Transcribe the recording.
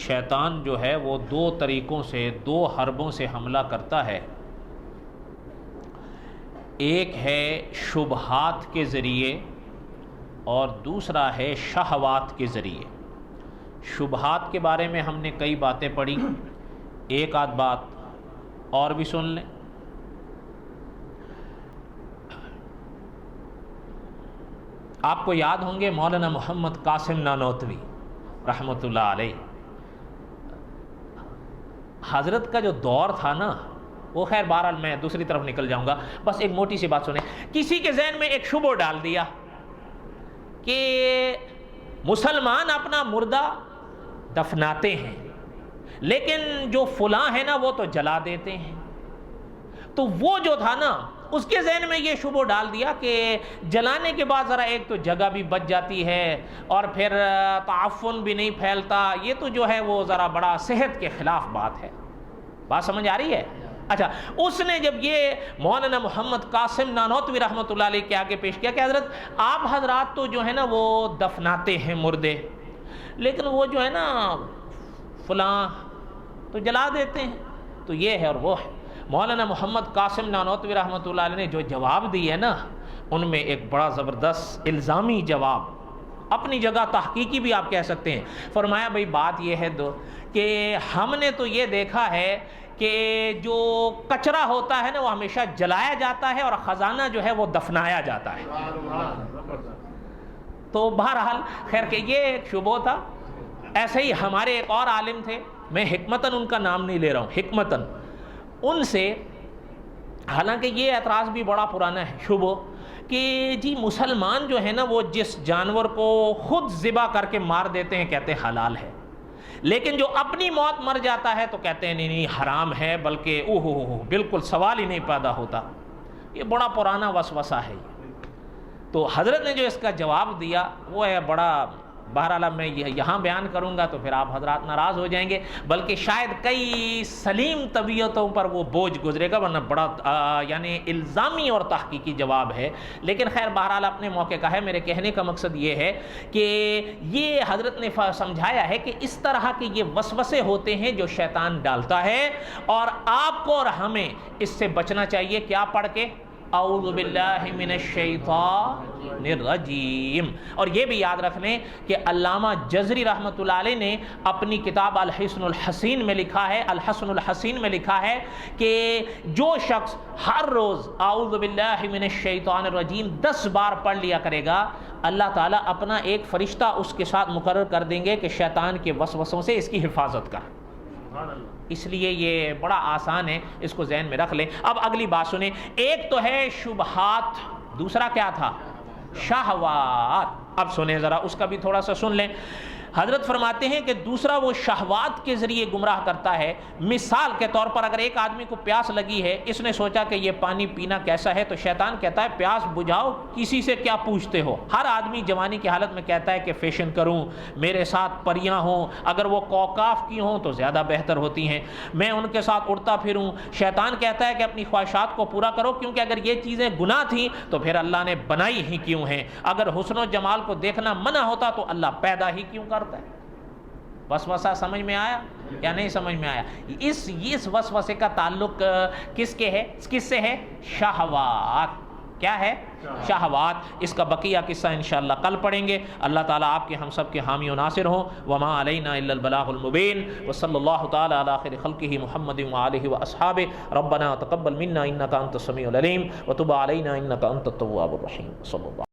شیطان جو ہے وہ دو طریقوں سے، دو حربوں سے حملہ کرتا ہے۔ ایک ہے شبہات کے ذریعے اور دوسرا ہے شہوات کے ذریعے۔ شبہات کے بارے میں ہم نے کئی باتیں پڑھی، ایک آدھ بات اور بھی سن لیں۔ آپ کو یاد ہوں گے مولانا محمد قاسم نانوتوی رحمۃ اللہ علیہ، حضرت کا جو دور تھا نا وہ، خیر بہرحال میں دوسری طرف نکل جاؤں گا، بس ایک موٹی سی بات سنیں۔ کسی کے ذہن میں ایک شبہ ڈال دیا کہ مسلمان اپنا مردہ دفناتے ہیں لیکن جو فلاں ہے نا وہ تو جلا دیتے ہیں۔ تو وہ جو تھا نا اس کے ذہن میں یہ شبہ ڈال دیا کہ جلانے کے بعد ذرا ایک تو جگہ بھی بچ جاتی ہے اور پھر تعفن بھی نہیں پھیلتا، یہ تو جو ہے وہ ذرا بڑا صحت کے خلاف بات ہے۔ بات سمجھ آ رہی ہے؟ اچھا، اس نے جب یہ مولانا محمد قاسم نانوتوی رحمۃ اللہ علیہ کے آگے پیش کیا کہ حضرت آپ حضرات تو جو ہے نا وہ دفناتے ہیں مردے، لیکن وہ جو ہے نا فلاں تو جلا دیتے ہیں، تو یہ ہے اور وہ ہے۔ مولانا محمد قاسم نانوتوی رحمۃ اللہ علیہ نے جو جواب دی ہے نا، ان میں ایک بڑا زبردست الزامی جواب، اپنی جگہ تحقیقی بھی آپ کہہ سکتے ہیں۔ فرمایا بھئی بات یہ ہے کہ ہم نے تو یہ دیکھا ہے کہ جو کچرا ہوتا ہے نا وہ ہمیشہ جلایا جاتا ہے اور خزانہ جو ہے وہ دفنایا جاتا ہے۔ تو بہرحال خیر کہ یہ ایک شبہ تھا۔ ایسے ہی ہمارے ایک اور عالم تھے، میں حکمتاً ان کا نام نہیں لے رہا ہوں، حکمتاً، ان سے حالانکہ یہ اعتراض بھی بڑا پرانا ہے، شبہ کہ جی مسلمان جو ہے نا وہ جس جانور کو خود ذبح کر کے مار دیتے ہیں کہتے ہیں حلال ہے، لیکن جو اپنی موت مر جاتا ہے تو کہتے ہیں نہیں حرام ہے، بلکہ بالکل سوال ہی نہیں پیدا ہوتا۔ یہ بڑا پرانا وسوسہ ہے۔ تو حضرت نے جو اس کا جواب دیا وہ ہے بڑا، بہرحال میں یہاں بیان کروں گا تو پھر آپ حضرات ناراض ہو جائیں گے، بلکہ شاید کئی سلیم طبیعتوں پر وہ بوجھ گزرے گا، ورنہ بڑا یعنی الزامی اور تحقیقی جواب ہے۔ لیکن خیر بہرحال اپنے موقع کا ہے۔ میرے کہنے کا مقصد یہ ہے کہ یہ حضرت نے سمجھایا ہے کہ اس طرح کے یہ وسوسے ہوتے ہیں جو شیطان ڈالتا ہے، اور آپ کو اور ہمیں اس سے بچنا چاہیے۔ کیا پڑھ کے؟ اعوذ باللہ من الشیطان الرجیم۔ اور یہ بھی یاد رکھ لیں کہ علامہ جزری رحمۃ اللہ علیہ نے اپنی کتاب الحسن الحسین میں لکھا ہے، الحسن الحسین میں لکھا ہے کہ جو شخص ہر روز اعوذ باللہ من الشیطان الرجیم 10 بار پڑھ لیا کرے گا، اللہ تعالیٰ اپنا ایک فرشتہ اس کے ساتھ مقرر کر دیں گے کہ شیطان کے وسوسوں سے اس کی حفاظت کر۔ اس لیے یہ بڑا آسان ہے، اس کو ذہن میں رکھ لیں۔ اب اگلی بات سنیں، ایک تو ہے شبہات، دوسرا کیا تھا؟ شہوات۔ اب سنیں ذرا، اس کا بھی تھوڑا سا سن لیں۔ حضرت فرماتے ہیں کہ دوسرا وہ شہوات کے ذریعے گمراہ کرتا ہے۔ مثال کے طور پر اگر ایک آدمی کو پیاس لگی ہے، اس نے سوچا کہ یہ پانی پینا کیسا ہے، تو شیطان کہتا ہے پیاس بجھاؤ، کسی سے کیا پوچھتے ہو۔ ہر آدمی جوانی کی حالت میں کہتا ہے کہ فیشن کروں، میرے ساتھ پریاں ہوں، اگر وہ کوکاف کی ہوں تو زیادہ بہتر ہوتی ہیں، میں ان کے ساتھ اڑتا پھروں۔ شیطان کہتا ہے کہ اپنی خواہشات کو پورا کرو، کیونکہ اگر یہ چیزیں گناہ تھیں تو پھر اللہ نے بنائی ہی کیوں ہیں؟ اگر حسن و جمال کو دیکھنا منع ہوتا تو اللہ پیدا ہی کیوں کرتا ہے؟ وسوسہ سمجھ میں آیا یا نہیں سمجھ میں آیا؟ اس وسوسے کا تعلق کس سے ہے؟ شہوات۔ کیا ہے؟ شہوات۔ اس کا بقیہ قصہ انشاءاللہ کل پڑھیں گے۔ اللہ تعالیٰ آپ کے ہم سب کے حامی و ناصر ہوں۔ وما علینا الا البلاغ المبین، وصلی اللہ تعالیٰ علی خیر خلقہ محمد وآلہ واصحابہ۔ ربنا تقبل منا انک انت السمیع العلیم وتب علینا انک انت التواب الرحیم۔ صلی اللہ